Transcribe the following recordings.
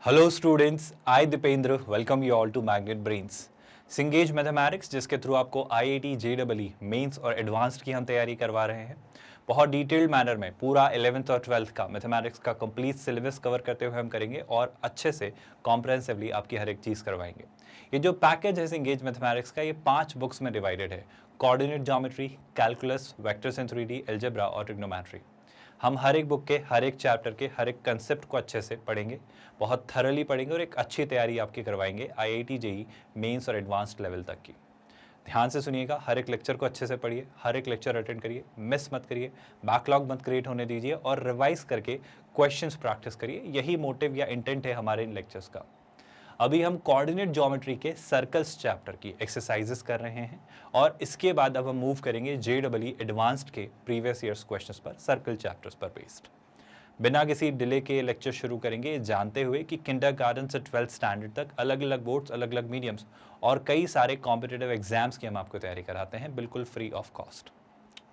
Hello students, I Dipendra welcome you all to magnet brains. सिंगेज mathematics, जिसके through आपको IIT JEE mains और advanced की हम तैयारी करवा रहे हैं। बहुत डिटेल्ड मैनर में पूरा 11th और 12th का मैथमेटिक्स का कंप्लीट सिलेबस कवर करते हुए हम करेंगे और अच्छे से कॉम्प्रहेंसिवली आपकी हर एक चीज़ करवाएंगे। ये जो पैकेज है सिंगेज मैथमेटिक्स का, ये 5 बुक्स में डिवाइडेड है। Coordinate geometry, calculus, vectors in 3D, algebra और ट्रिग्नोमेट्री। हम हर एक बुक के हर एक चैप्टर के हर एक कंसेप्ट को अच्छे से पढ़ेंगे, बहुत थरली पढ़ेंगे और एक अच्छी तैयारी आपकी करवाएंगे आईआईटी जेईई मेंस और एडवांस्ड लेवल तक की। ध्यान से सुनिएगा, हर एक लेक्चर को अच्छे से पढ़िए, हर एक लेक्चर अटेंड करिए, मिस मत करिए, बैकलॉग मत क्रिएट होने दीजिए और रिवाइज करके क्वेश्चंस प्रैक्टिस करिए। यही मोटिव या इंटेंट है हमारे इन लेक्चर्स का। अभी हम कोऑर्डिनेट ज्योमेट्री के सर्कल्स चैप्टर की एक्सरसाइजेस कर रहे हैं और इसके बाद अब हम मूव करेंगे जेईई एडवांस्ड के प्रीवियस ईयर्स क्वेश्चंस पर, सर्कल चैप्टर्स पर बेस्ड। बिना किसी डिले के लेक्चर शुरू करेंगे, जानते हुए कि किंडरगार्टन से 12th स्टैंडर्ड तक अलग अलग बोर्ड्स, अलग अलग मीडियम्स और कई सारे कॉम्पिटिटिव एग्जाम्स की हम आपको तैयारी कराते हैं, बिल्कुल फ्री ऑफ कॉस्ट।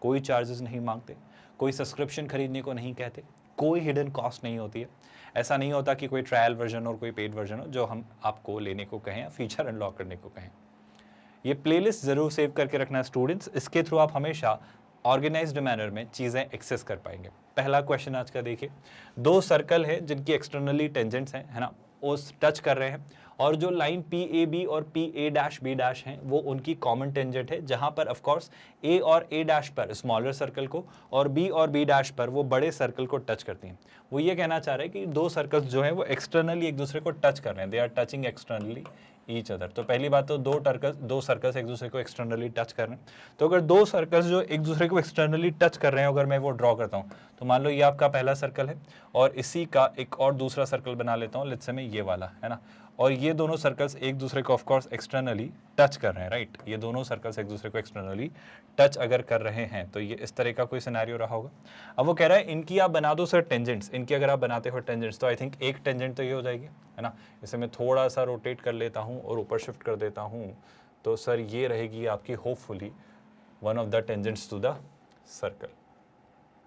कोई चार्जेस नहीं मांगते, कोई सब्सक्रिप्शन खरीदने को नहीं कहते, कोई हिडन कॉस्ट नहीं होती है। ऐसा नहीं होता कि कोई ट्रायल वर्जन और कोई पेड वर्जन हो जो हम आपको लेने को कहें या फीचर अनलॉक करने को कहें। ये प्लेलिस्ट ज़रूर सेव करके रखना स्टूडेंट्स, इसके थ्रू आप हमेशा ऑर्गेनाइज्ड मैनर में चीज़ें एक्सेस कर पाएंगे। पहला क्वेश्चन आज का देखिए। 2 सर्कल है जिनकी एक्सटर्नली टेंजेंट्स हैं, है ना, वो टच कर रहे हैं और जो लाइन पी ए बी और P A dash B dash हैं वो उनकी कॉमन टेंजेंट है, जहां पर ऑफ कोर्स ए और ए डैश पर स्मॉलर सर्कल को और बी डैश पर वो बड़े सर्कल को टच करती हैं। वो ये कहना चाह रहे हैं कि 2 सर्कल्स जो हैं वो एक्सटर्नली एक दूसरे को टच कर रहे हैं, they are touching externally each other. तो पहली बात तो 2 सर्कल्स एक दूसरे को एक्सटर्नली टच कर रहे हैं। तो अगर 2 सर्कल्स जो एक दूसरे को एक्सटर्नली टच कर रहे हैं, अगर मैं वो ड्रॉ करता हूँ, तो मान लो ये आपका पहला सर्कल है और इसी का एक और दूसरा सर्कल बना लेता हूँ, लेट्स से मैं ये वाला, है ना, और ये दोनों सर्कल्स एक दूसरे को ऑफ कोर्स एक्सटर्नली टच कर रहे हैं, राइट। ये दोनों सर्कल्स एक दूसरे को एक्सटर्नली टच अगर कर रहे हैं तो ये इस तरह का कोई सिनेरियो रहा होगा। अब वो कह रहा है इनकी आप बना दो सर टेंजेंट्स, इनकी अगर आप बनाते हो टेंजेंट्स तो आई थिंक एक टेंजेंट तो ये हो जाएगी, है ना। इसे मैं थोड़ा सा रोटेट कर लेता हूँ और ऊपर शिफ्ट कर देता हूँ, तो सर ये रहेगी आपकी hopefully one of the tangents to the circle,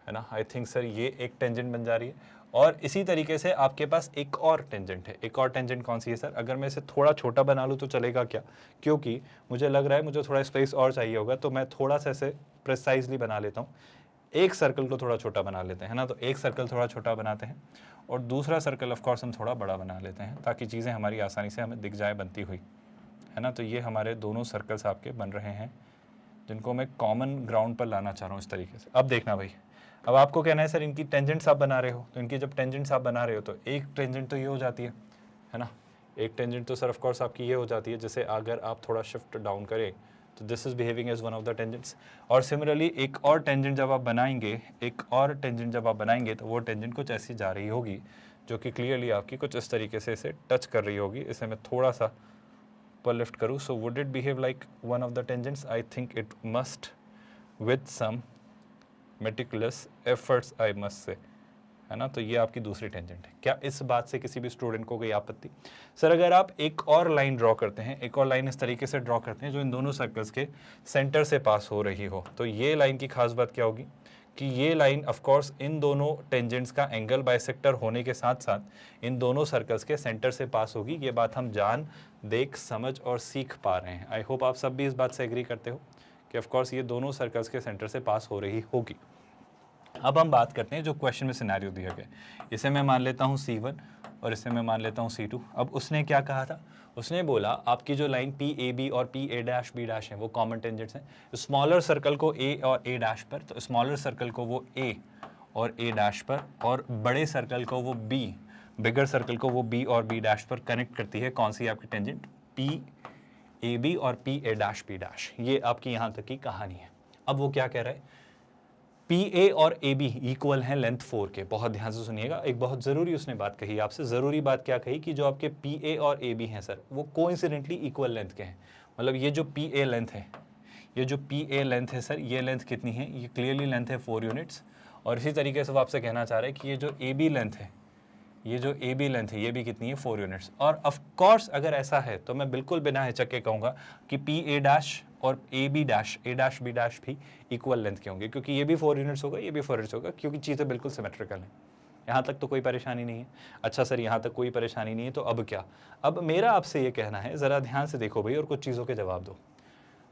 है ना। आई थिंक सर ये एक टेंजेंट बन जा रही है और इसी तरीके से आपके पास एक और टेंजेंट है। एक और टेंजेंट कौन सी है सर? अगर मैं इसे थोड़ा छोटा बना लूँ तो चलेगा क्या? क्योंकि मुझे लग रहा है मुझे थोड़ा स्पेस और चाहिए होगा, तो मैं थोड़ा सा इसे प्रिसाइजली बना लेता हूँ। एक सर्कल को थोड़ा छोटा बना लेते हैं ना, तो एक सर्कल थोड़ा छोटा बनाते हैं और दूसरा सर्कल ऑफ कोर्स हम थोड़ा बड़ा बना लेते हैं ताकि चीज़ें हमारी आसानी से हमें दिख जाए बनती हुई, है ना। तो ये हमारे दोनों सर्कल्स आपके बन रहे हैं जिनको मैं कॉमन ग्राउंड पर लाना चाह रहा हूँ इस तरीके से। अब देखना भाई, अब आपको कहना है सर इनकी टेंजेंट्स आप बना रहे हो, तो इनकी जब टेंजेंट्स आप बना रहे हो तो एक टेंजेंट तो ये हो जाती है ना। एक टेंजेंट तो सर ऑफ कोर्स आपकी ये हो जाती है, जैसे अगर आप थोड़ा शिफ्ट डाउन करें तो this is behaving as one of the tangents. और सिमिलरली एक और टेंजेंट जब आप बनाएंगे, एक और टेंजेंट जब आप बनाएंगे तो वो टेंजेंट कुछ ऐसी जा रही होगी जो कि क्लियरली आपकी कुछ इस तरीके से इसे टच कर रही होगी। इसे मैं थोड़ा सा ऊपर लिफ्ट करूँ, so would it behave like one of the tangents? I think it must with some meticulous efforts I must say, है ना। तो ये आपकी दूसरी टेंजेंट है। क्या इस बात से किसी भी स्टूडेंट को कोई आपत्ति? सर अगर आप एक और लाइन ड्रॉ करते हैं, एक और लाइन इस तरीके से ड्रॉ करते हैं जो इन दोनों सर्कल्स के सेंटर से पास हो रही हो, तो ये लाइन की खास बात क्या होगी कि ये लाइन ऑफ कोर्स इन दोनों टेंजेंट्स का एंगल बाइसेक्टर होने के साथ साथ इन दोनों सर्कल्स के सेंटर से पास होगी। ये बात हम जान, देख, समझ और सीख पा रहे हैं। आई होप आप सब भी इस बात से एग्री करते हो कि ऑफ कोर्स ये दोनों सर्कल्स के सेंटर से पास हो रही होगी। अब हम बात करते हैं जो क्वेश्चन में सिनेरियो दिया गया, इसे मैं मान लेता हूँ C1 और इसे मैं मान लेता हूँ C2। अब उसने क्या कहा था? उसने बोला आपकी जो लाइन पी ए बी और P A dash B dash है वो कॉमन टेंजेंट्स हैं। स्मॉलर सर्कल को ए और ए डैश पर, तो स्मॉलर सर्कल को वो ए और ए डैश पर, और बड़े सर्कल को वो बी, बिगर सर्कल को वो बी और बी डैश पर कनेक्ट करती है। कौन सी आपकी टेंजेंट? पी ए बी और P A dash B dash. ये आपकी यहाँ तक की कहानी है। अब वो क्या कह रहा है? पी ए और ए बी इक्वल हैं लेंथ 4 के। बहुत ध्यान से सुनिएगा, एक बहुत ज़रूरी उसने बात कही आपसे। ज़रूरी बात क्या कही कि जो आपके पी ए और ए बी हैं सर, वो कोइंसिडेंटली इक्वल लेंथ के हैं। मतलब ये जो पी ए लेंथ है, ये जो पी ए लेंथ है सर, ये लेंथ कितनी है? ये क्लियरली लेंथ है 4 यूनिट्स। और इसी तरीके से वो आपसे कहना चाह रहे हैं कि ये जो ए बी लेंथ है, ये जो ए बी लेंथ है, ये भी कितनी है? 4 यूनिट्स। और ऑफ कोर्स अगर ऐसा है तो मैं बिल्कुल बिना हिचक के कहूँगा कि पी ए डैश और A B dash B dash भी इक्वल लेंथ के होंगे, क्योंकि ये भी 4 यूनिट्स होगा, ये भी 4 यूनिट्स होगा, क्योंकि चीज़ें बिल्कुल सिमेट्रिकल हैं। यहाँ तक तो कोई परेशानी नहीं है। अच्छा सर यहाँ तक कोई परेशानी नहीं है, तो अब क्या? अब मेरा आपसे ये कहना है, ज़रा ध्यान से देखो भाई और कुछ चीज़ों के जवाब दो।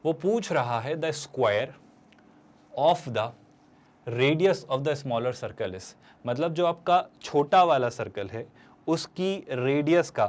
वो पूछ रहा है the square of the radius of the smaller circle is, मतलब जो आपका छोटा वाला सर्कल है उसकी रेडियस का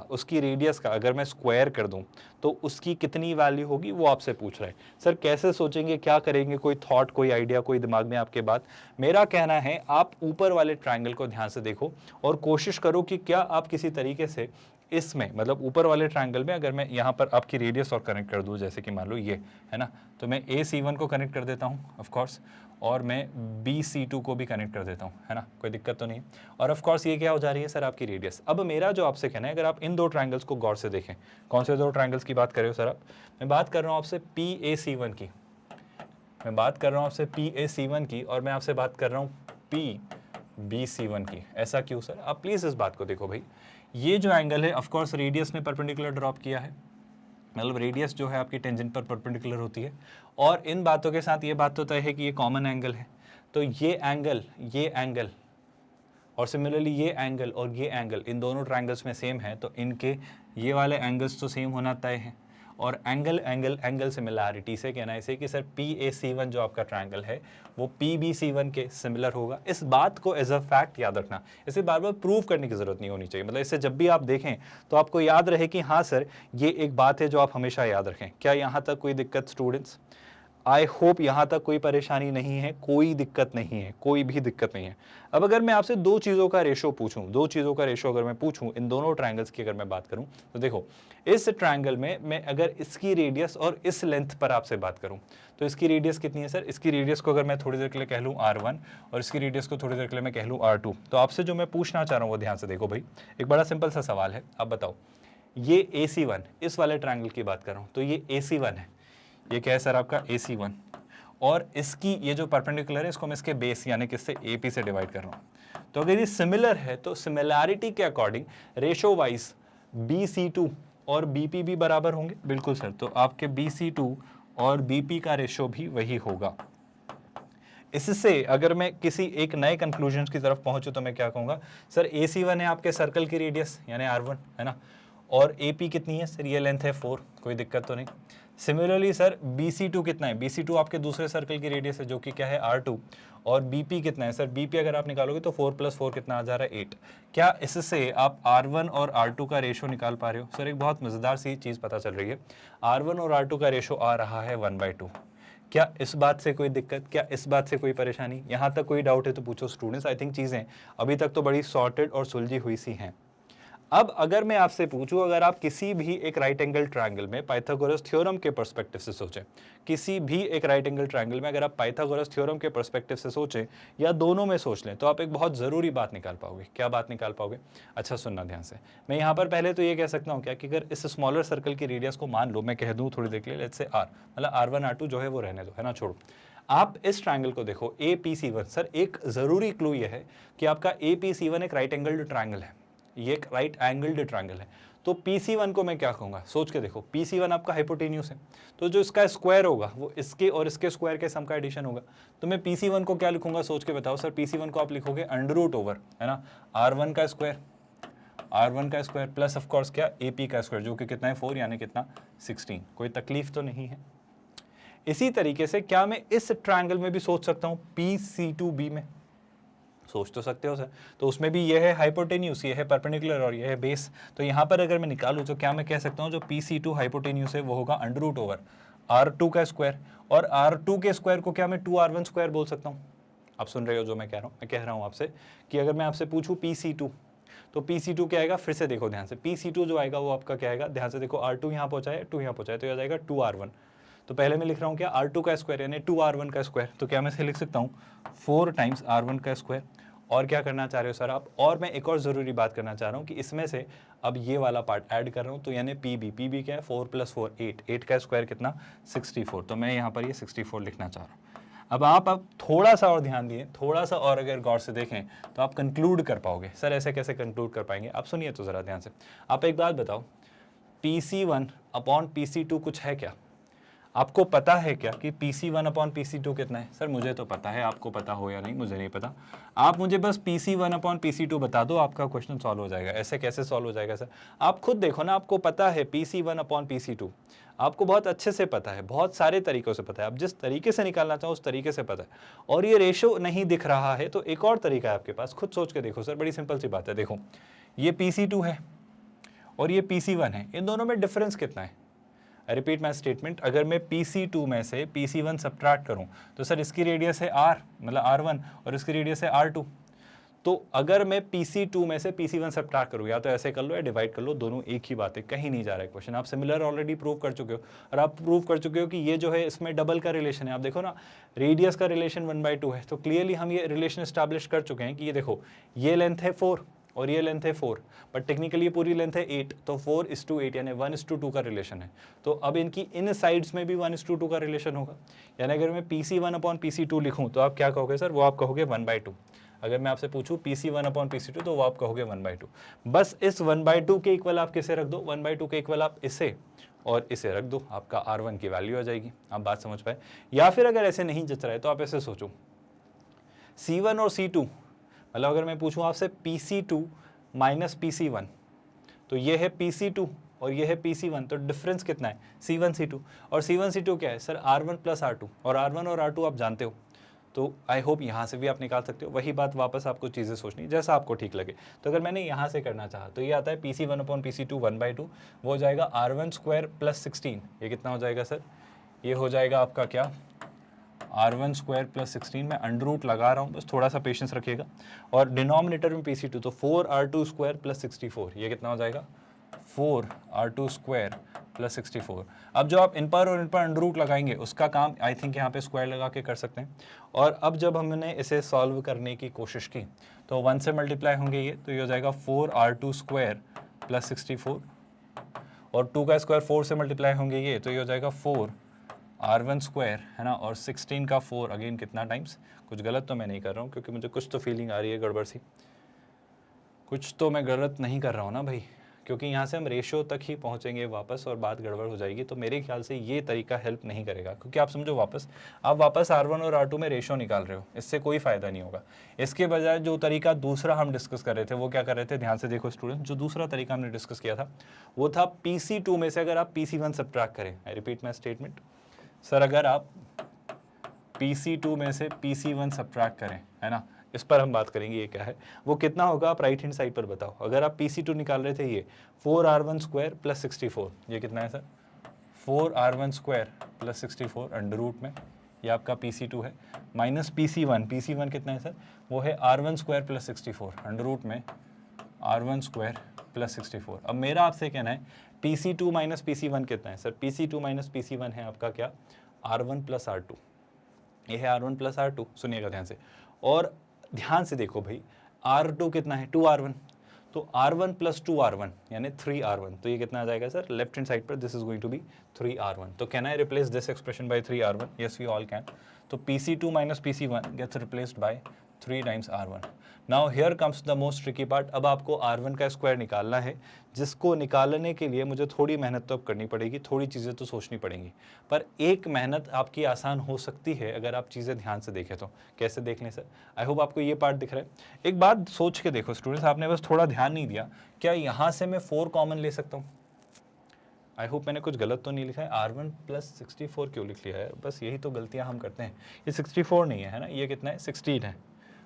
अगर मैं स्क्वायर कर दूं तो उसकी कितनी वैल्यू होगी, वो आपसे पूछ रहा है। सर कैसे सोचेंगे, क्या करेंगे, कोई थॉट, कोई आइडिया, कोई दिमाग में आपके बात? मेरा कहना है आप ऊपर वाले ट्रायंगल को ध्यान से देखो और कोशिश करो कि क्या आप किसी तरीके से इसमें, मतलब ऊपर वाले ट्रायंगल में, अगर मैं यहाँ पर आपकी रेडियस और कनेक्ट कर दूँ, जैसे कि मान लो ये है ना, तो मैं AC1 को कनेक्ट कर देता हूँ ऑफ कोर्स, और मैं BC2 को भी कनेक्ट कर देता हूँ, है ना, कोई दिक्कत तो नहीं है। और ऑफ कोर्स ये क्या हो जा रही है सर, आपकी रेडियस। अब मेरा जो आपसे कहना है, अगर आप इन दो ट्रायंगल्स को गौर से देखें, कौन से दो ट्रायंगल्स की बात कर रहे हो सर आप? मैं बात कर रहा हूँ आपसे PAC1 की, मैं बात कर रहा हूँ आपसे PAC1 की, और मैं आपसे बात कर रहा हूँ PBC1 की। ऐसा क्यों सर? आप प्लीज़ इस बात को देखो भाई, ये जो एंगल है ऑफ कोर्स रेडियस ने परपेंडिकुलर ड्रॉप किया है, मतलब रेडियस जो है आपकी टेंजेंट पर परपेंडिकुलर होती है, और इन बातों के साथ ये बात तो तय है कि ये कॉमन एंगल है। तो ये एंगल और सिमिलरली ये एंगल और ये एंगल इन दोनों ट्रायंगल्स में सेम है, तो इनके ये वाले एंगल्स तो सेम होना तय है। और एंगल सिमिलैरिटी से कहना है इसे कि सर PAC1 जो आपका ट्रायंगल है वो PBC1 के सिमिलर होगा। इस बात को एज अ फैक्ट याद रखना, इसे बार बार प्रूव करने की जरूरत नहीं होनी चाहिए। मतलब इसे जब भी आप देखें तो आपको याद रहे कि हाँ सर ये एक बात है जो आप हमेशा याद रखें। क्या यहाँ तक कोई दिक्कत स्टूडेंट्स? आई होप यहाँ तक कोई परेशानी नहीं है, कोई दिक्कत नहीं है, कोई भी दिक्कत नहीं है। अब अगर मैं आपसे दो चीज़ों का रेशो पूछूं, अगर मैं पूछूं इन दोनों ट्रायंगल्स की अगर मैं बात करूं, तो देखो इस ट्रायंगल में मैं अगर इसकी रेडियस और इस लेंथ पर आपसे बात करूं तो इसकी रेडियस कितनी है सर? इसकी रेडियस को अगर मैं थोड़ी देर के लिए कह लूँ R1 और इसकी रेडियस को थोड़ी देर के लिए मैं कह लूँ R2, तो आपसे जो मैं पूछना चाह रहा हूँ वो ध्यान से देखो भाई। एक बड़ा सिंपल सा सवाल है, आप बताओ, ये AC1 इस वाले ट्रायंगल की बात कर रहा हूँ, तो ये AC1 है, ये क्या है सर आपका AC1, और इसकी ये जो परपेंडिकुलर है इसको मैं इसके बेस यानी किससे AP से डिवाइड कर रहा हूँ। तो अगर ये सिमिलर है तो सिमिलैरिटी के अकॉर्डिंग रेशो वाइज BC2 और BP भी बराबर होंगे। बिल्कुल सर, तो आपके BC2 और BP का रेशो भी वही होगा। इससे अगर मैं किसी एक नए कंक्लूजन की तरफ पहुंचूं तो मैं क्या कहूँगा, सर AC1 है आपके सर्कल की रेडियस यानी R1, है ना, और AP कितनी है सर? ये लेंथ है 4, कोई दिक्कत तो नहीं। सिमिलरली सर BC2 कितना है? BC2 आपके दूसरे सर्कल की रेडियस है जो कि क्या है R2, और BP कितना है सर? BP अगर आप निकालोगे तो 4 + 4 कितना आ जा रहा है 8। क्या इससे आप R1 और R2 का रेशो निकाल पा रहे हो? सर एक बहुत मज़ेदार सी चीज़ पता चल रही है, R1 और R2 का रेशो आ रहा है 1/2। क्या इस बात से कोई दिक्कत, क्या इस बात से कोई परेशानी? यहाँ तक कोई डाउट है तो पूछो स्टूडेंट्स। आई थिंक चीज़ें अभी तक तो बड़ी सॉर्टेड और सुलझी हुई सी हैं। अब अगर मैं आपसे पूछूं, अगर आप किसी भी एक राइट एंगल ट्रायंगल में पाइथागोरस थ्योरम के पर्सपेक्टिव से सोचें, किसी भी एक राइट एंगल ट्रायंगल में अगर आप पाइथागोरस थ्योरम के पर्सपेक्टिव से सोचें या दोनों में सोच लें, तो आप एक बहुत ज़रूरी बात निकाल पाओगे। क्या बात निकाल पाओगे? अच्छा सुनना ध्यान से। मैं यहाँ पर पहले तो ये कह सकता हूँ क्या कि अगर इस स्मॉलर सर्कल की रेडियस को मान लो, मैं कह दूँ थोड़ी देर के लिए लेट्स से R, मतलब R1 R2 जो है वो रहने दो, है ना, छोड़ो। आप इस ट्रायंगल को देखो APC1। सर एक ज़रूरी क्लू ये है कि आपका APC1 एक राइट एंगल्ड ट्रायंगल है, ये एक राइट एंगल्ड ट्रायंगल है। तो PC1 को मैं क्या कहूँगा, सोच के देखो। PC1 आपका हाइपोटेन्यूस है, तो जो इसका स्क्वायर होगा वो इसके और इसके स्क्वायर के सम का एडिशन होगा। तो मैं PC1 को क्या लिखूंगा, सोच के बताओ सर? PC1 को आप लिखोगे √, है ना, R1 का स्क्वायर प्लस ऑफ कोर्स क्या AP का स्क्वायर, जो कि कितना है 4 यानी कितना 16। कोई तकलीफ तो नहीं है। इसी तरीके से क्या मैं इस ट्रायंगल में भी सोच सकता हूँ PC2B में? सोच तो सकते हो सर। तो उसमें भी ये है हाइपोटेन्यूस, ये है परपेंडिकुलर और ये है बेस। तो यहाँ पर अगर मैं निकालूँ तो क्या मैं कह सकता हूँ जो PC2 हाइपोटेन्यूस है वो होगा √R2 का स्क्वायर, और R2 के स्क्वायर को क्या मैं 2R1 स्क्वायर बोल सकता हूँ? आप सुन रहे हो जो मैं कह रहा हूँ? मैं कह रहा हूँ आपसे कि अगर मैं आपसे पूछूँ PC2, तो PC2 क्या आएगा? फिर से देखो ध्यान से, PC2 जो आएगा वो आपका क्या आएगा? ध्यान से देखो, R2 यहाँ पहुँचा है, 2 यहाँ पहुँचा है, तो यह जाएगा 2R1। तो पहले मैं लिख रहा हूँ क्या? R2 का स्क्वायर यानी 2R1 का स्क्वायर। तो क्या मैं इसे लिख सकता हूँ 4 टाइम्स R1 का स्क्वायर। और क्या करना चाह रहे हो सर आप? और मैं एक और ज़रूरी बात करना चाह रहा हूँ कि इसमें से अब ये वाला पार्ट ऐड कर रहा हूँ, तो यानी PB क्या है? 4 + 4 8, 8 का स्क्वायर कितना? 64। तो मैं यहाँ पर ये 64 लिखना चाह रहा हूँ। अब थोड़ा सा और ध्यान दिए, थोड़ा सा और अगर गौर से देखें तो आप कंक्लूड कर पाओगे। सर ऐसे कैसे कंक्लूड कर पाएंगे? आप सुनिए तो ज़रा ध्यान से। आप एक बात बताओ, PC1 अपॉन PC2 कुछ है क्या? आपको पता है क्या कि PC1 अपॉन PC2 कितना है? सर मुझे तो पता है, आपको पता हो या नहीं मुझे नहीं पता। आप मुझे बस PC1 अपॉन PC2 बता दो, आपका क्वेश्चन सॉल्व हो जाएगा। ऐसे कैसे सॉल्व हो जाएगा सर? आप खुद देखो ना, आपको पता है PC1 अपॉन PC2, आपको बहुत अच्छे से पता है, बहुत सारे तरीकों से पता है, आप जिस तरीके से निकालना चाहो उस तरीके से पता है। और ये रेशो नहीं दिख रहा है तो एक और तरीका है आपके पास, खुद सोच के देखो सर, बड़ी सिंपल सी बात है। देखो ये PC2 है और ये PC1 है, इन दोनों में डिफरेंस कितना है? रिपीट माई स्टेटमेंट, अगर मैं PC2 में से PC1 सब्ट्रैक्ट करूं तो सर इसकी रेडियस है R, मतलब R1, और इसकी रेडियस है R2। तो अगर मैं PC2 में से PC1 सब्ट्रैक्ट करूं, या तो ऐसे कर लो या डिवाइड कर लो, दोनों एक ही बात है, कहीं नहीं जा रहा है क्वेश्चन। आप सिमिलर ऑलरेडी प्रूव कर चुके हो, और आप प्रूव कर चुके हो कि ये जो है इसमें डबल का रिलेशन है। आप देखो ना, रेडियस का रिलेशन 1/2 है, तो क्लियरली हम ये रिलेशन स्टैब्लिश कर चुके हैं कि ये देखो, ये लेंथ है 4 और ये लेंथ है 4, बट टेक्निकली ये पूरी लेंथ है 8, तो 4:8 यानी 1:2 का रिलेशन है। तो अब इनकी इन साइड्स में भी 1:2 का रिलेशन होगा। यानी अगर मैं PC1 अपॉन PC2 लिखूं तो आप क्या कहोगे सर? वो आप कहोगे 1/2। अगर मैं आपसे पूछूं PC1 अपॉन PC2 तो वो आप कहोगे 1/2। बस इस 1/2 के इक्वल आप किसे रख दो? 1/2 के इक्वल आप इसे और इसे रख दो, आपका R1 की वैल्यू आ जाएगी। आप बात समझ पाए? या फिर अगर ऐसे नहीं जच रहा है तो आप ऐसे सोचो, C1 और C2, मतलब अगर मैं पूछूं आपसे PC2 माइनस PC1, तो ये है PC2 और ये है PC1, तो डिफरेंस कितना है? C1 C2। और C1 C2 क्या है सर? R1 प्लस R2, और R1 और R2 आप जानते हो, तो आई होप यहाँ से भी आप निकाल सकते हो। वही बात वापस आपको चीज़ें सोचनी जैसा आपको ठीक लगे। तो अगर मैंने यहाँ से करना चाहा तो ये आता है PC1 अपॉन PC2 1/2, वो हो जाएगा R1 स्क्वायर प्लस 16। ये कितना हो जाएगा सर? ये हो जाएगा आपका क्या? R1 square plus 16। मैं अंडर रूट लगा रहा हूँ, बस थोड़ा सा पेशेंस रखिएगा। और डिनोमिनेटर में PC2, तो 4R2 स्क्वायर प्लस 64, ये कितना हो जाएगा? 4R2 square plus 64। अब जो आप इन पर और इन पर अंडर रूट लगाएंगे उसका काम आई थिंक यहाँ पे स्क्वायर लगा के कर सकते हैं। और अब जब हमने इसे सॉल्व करने की कोशिश की तो 1 से मल्टीप्लाई होंगे ये, तो ये हो जाएगा 4R2 स्क्वायर प्लस 64, और 2 का स्क्वायर 4 से मल्टीप्लाई होंगे ये, तो ये हो जाएगा 4R1 स्क्वायर, है ना, और 16 का 4 अगेन कितना टाइम्स? कुछ गलत तो मैं नहीं कर रहा हूँ, क्योंकि मुझे कुछ तो फीलिंग आ रही है गड़बड़ सी, कुछ तो मैं गलत नहीं कर रहा हूँ ना भाई, क्योंकि यहाँ से हम रेशो तक ही पहुँचेंगे वापस और बात गड़बड़ हो जाएगी। तो मेरे ख्याल से ये तरीका हेल्प नहीं करेगा, क्योंकि आप समझो वापस, आप वापस R1 और R2 में रेशो निकाल रहे हो, इससे कोई फ़ायदा नहीं होगा। इसके बजाय जो तरीका दूसरा हम डिस्कस कर रहे थे वो क्या कर रहे थे? ध्यान से देखो स्टूडेंट, जो दूसरा तरीका हमने डिस्कस किया था वो था PC2 में से अगर आप PC1 सब्ट्रैक्ट करें। I repeat my statement, sir अगर आप PC2 में से PC1 सब्ट्रैक्ट करें, है ना, इस पर हम बात करेंगे ये क्या है, वो कितना होगा आप राइट हैंड साइड पर बताओ। अगर आप PC2 निकाल रहे थे ये 4R1 स्क्वायर प्लस 64, ये कितना है सर? 4R1 square plus 64 under root में, ये आपका PC2 है, माइनस PC1 कितना है सर? वो है R1 square plus 64 under root में R1 स्क्वायर प्लस 64। अब मेरा आपसे कहना है PC2 माइनस PC1 कितना है सर? PC2 माइनस PC1 है आपका क्या? R1 प्लस R2, ये है R1 प्लस R2। सुनिएगा ध्यान से, और ध्यान से देखो भाई, R2 कितना है? 2R1, तो R1 प्लस 2R1 यानी 3R1, तो ये कितना आ जाएगा सर? लेफ्ट हैंड साइड पर this is going to be 3R1। तो can I replace this expression by 3R1? Yes we all can. तो PC2 minus PC1 gets replaced by 3 times R1। Now here comes the most tricky part. अब आपको R1 का square निकालना है, जिसको निकालने के लिए मुझे थोड़ी मेहनत तो अब करनी पड़ेगी, थोड़ी चीज़ें तो सोचनी पड़ेंगी, पर एक मेहनत आपकी आसान हो सकती है अगर आप चीज़ें ध्यान से देखें तो। कैसे देख लें सर? आई होप आपको ये पार्ट दिख रहा है। एक बात सोच के देखो स्टूडेंट्स, आपने बस थोड़ा ध्यान नहीं दिया, क्या यहाँ से मैं 4 कॉमन ले सकता हूँ? आई होप मैंने कुछ गलत तो नहीं लिखा है। R1 प्लस 64 क्यों लिख लिया है? बस यही तो गलतियाँ हम करते हैं। ये 64 नहीं है ना, ये कितना है? 16 है।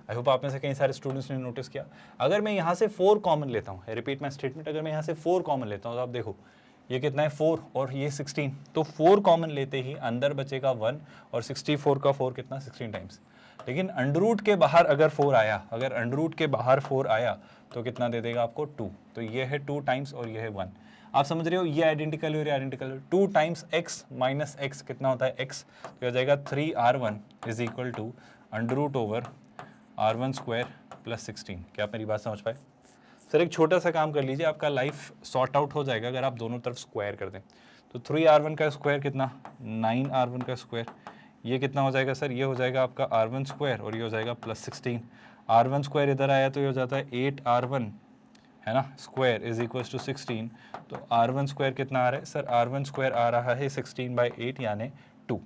आई होप आप में से कई सारे स्टूडेंट्स ने नोटिस किया। अगर मैं यहाँ से 4 कॉमन लेता हूँ, रिपीट माई स्टेटमेंट, अगर मैं यहाँ से 4 कॉमन लेता हूँ तो आप देखो ये कितना है? 4 और ये 16, तो 4 कॉमन लेते ही अंदर बचेगा 1, और 64 का 4 कितना? 16 टाइम्स। लेकिन अंडर रूट के बाहर अगर 4 आया, अगर अंडर रूट के बाहर 4 आया तो कितना दे देगा आपको? 2। तो ये है 2 टाइम्स और ये है 1। आप समझ रहे हो, ये आइडेंटिकल है और ये आइडेंटिकल है। 2 टाइम्स x माइनस x कितना होता है? x, तो हो जाएगा 3R1 is equal to under root over R1 square plus 16। क्या आप मेरी बात समझ पाए? सर एक छोटा सा काम कर लीजिए, आपका लाइफ सॉर्ट आउट हो जाएगा अगर आप दोनों तरफ स्क्वायर कर दें। तो 3R1 का स्क्वायर कितना? 9R1 का स्क्वायर, ये कितना हो जाएगा सर? ये हो जाएगा आपका R1 स्क्वायर और ये हो जाएगा प्लस 16। R1 स्क्वायर इधर आया तो ये हो जाता है 8R1, है ना, स्क्वायर इज इक्वल्स टू 16, तो r1 स्क्वायर कितना आ रहा है सर, r1 स्क्वायर आ रहा है 16/8 यानी 2।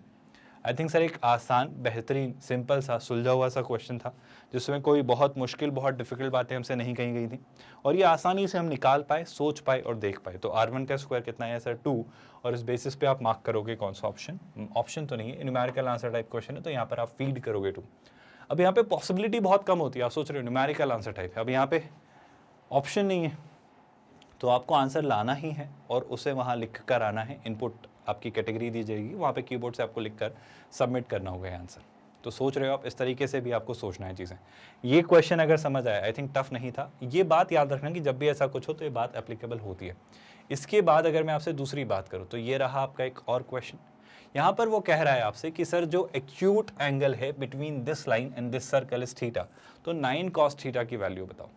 आई थिंक सर एक आसान, बेहतरीन, सिंपल सा, सुलझा हुआ सा क्वेश्चन था जिसमें कोई बहुत मुश्किल, बहुत डिफिकल्ट बातें हमसे नहीं कही गई थी और ये आसानी से हम निकाल पाए, सोच पाए और देख पाए। तो r1 का स्क्वायर कितना है सर 2, और इस बेसिस पे आप मार्क करोगे कौन सा ऑप्शन, ऑप्शन तो नहीं है, न्यूमेरिकल आंसर टाइप क्वेश्चन है, तो यहाँ पर आप फीड करोगे 2। अब यहाँ पे पॉसिबिलिटी बहुत कम होती है, आप सोच रहे हो न्यूमेरिकल आंसर टाइप है, अब यहाँ पे ऑप्शन नहीं है, तो आपको आंसर लाना ही है और उसे वहाँ लिख कर आना है। इनपुट आपकी कैटेगरी दी जाएगी, वहाँ पे कीबोर्ड से आपको लिखकर सबमिट करना होगा आंसर। तो सोच रहे हो आप, इस तरीके से भी आपको सोचना है चीज़ें। ये क्वेश्चन अगर समझ आया, आई थिंक टफ नहीं था। ये बात याद रखना कि जब भी ऐसा कुछ हो तो ये बात एप्लीकेबल होती है। इसके बाद अगर मैं आपसे दूसरी बात करूँ तो ये रहा आपका एक और क्वेश्चन। यहाँ पर वो कह रहा है आपसे कि सर जो एक्यूट एंगल है between this line and this circle is theta, तो 9 cos थीटा की वैल्यू बताओ।